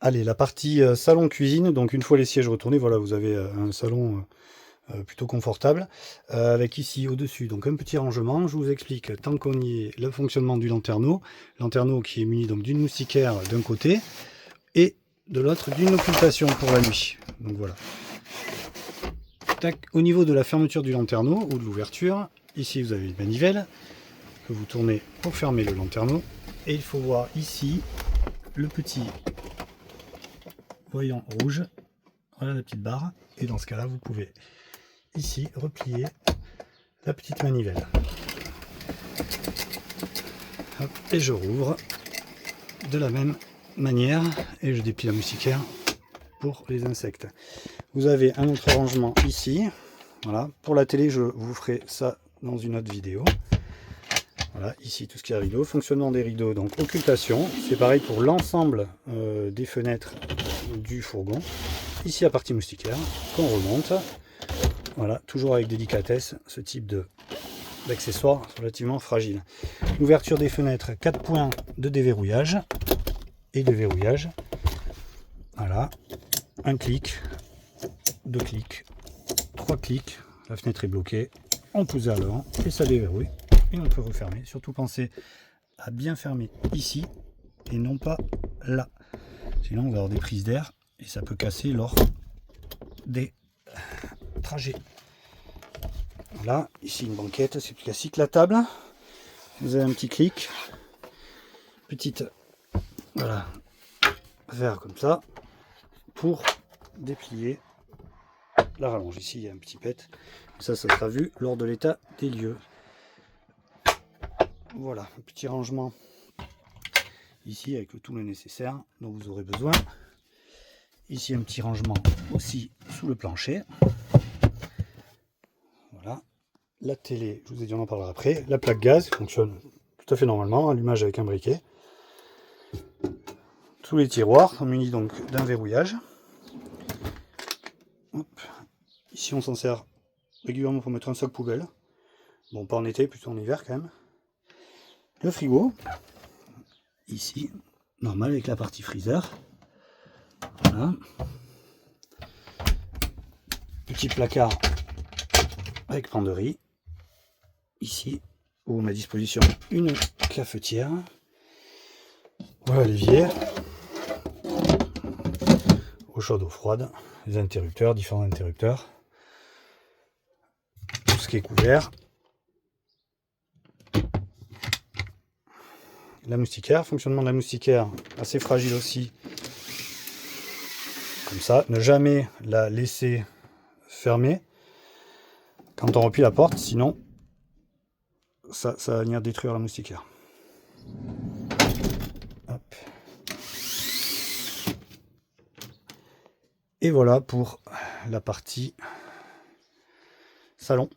Allez, la partie salon-cuisine. Donc une fois les sièges retournés, voilà, vous avez un salon plutôt confortable. Avec ici au-dessus, donc un petit rangement. Je vous explique, tant qu'on y est, le fonctionnement du lanterneau. Lanterneau qui est muni donc d'une moustiquaire d'un côté et de l'autre d'une occultation pour la nuit. Donc voilà. Tac. Au niveau de la fermeture du lanterneau ou de l'ouverture, ici vous avez une manivelle que vous tournez pour fermer le lanterneau. Et il faut voir ici le petit voyant rouge. Voilà la petite barre. Et dans ce cas-là, vous pouvez ici replier la petite manivelle. Hop, et je rouvre de la même manière et je déplie la moustiquaire pour les insectes. Vous avez un autre rangement ici. Voilà. Pour la télé, je vous ferai ça dans une autre vidéo. Voilà, ici tout ce qui est rideau. Fonctionnement des rideaux, donc occultation. C'est pareil pour l'ensemble des fenêtres du fourgon. Ici la partie moustiquaire qu'on remonte. Voilà, toujours avec délicatesse ce type d'accessoires relativement fragile. L'ouverture des fenêtres, 4 points de déverrouillage et de verrouillage. Voilà, un clic, 2 clics, 3 clics, la fenêtre est bloquée, on pousse à l'avant et ça déverrouille et on peut refermer. Surtout pensez à bien fermer ici et non pas là. Sinon on va avoir des prises d'air et ça peut casser lors des trajets. Voilà, ici une banquette, c'est plus classique. La table, vous avez un petit clic, petite, voilà, vers comme ça, pour déplier la rallonge. Ici, il y a un petit pet. Ça sera vu lors de l'état des lieux. Voilà, un petit rangement ici avec tout le nécessaire dont vous aurez besoin. Ici, un petit rangement aussi sous le plancher. Voilà. La télé, je vous ai dit, on en parlera après. La plaque gaz fonctionne tout à fait normalement, allumage avec un briquet. Tous les tiroirs sont munis donc d'un verrouillage. Hop. Ici, on s'en sert régulièrement pour mettre un sac poubelle. Bon, pas en été, plutôt en hiver quand même. Le frigo, ici, normal avec la partie freezer. Voilà. Petit placard avec penderie. Ici, où on a à disposition une cafetière. Voilà l'évier. Eau chaude, eau froide. Les interrupteurs, différents interrupteurs. Tout ce qui est couvert. La moustiquaire, fonctionnement de la moustiquaire assez fragile aussi. Comme ça, ne jamais la laisser fermée quand on replie la porte, sinon ça va venir détruire la moustiquaire. Hop. Et voilà pour la partie salon.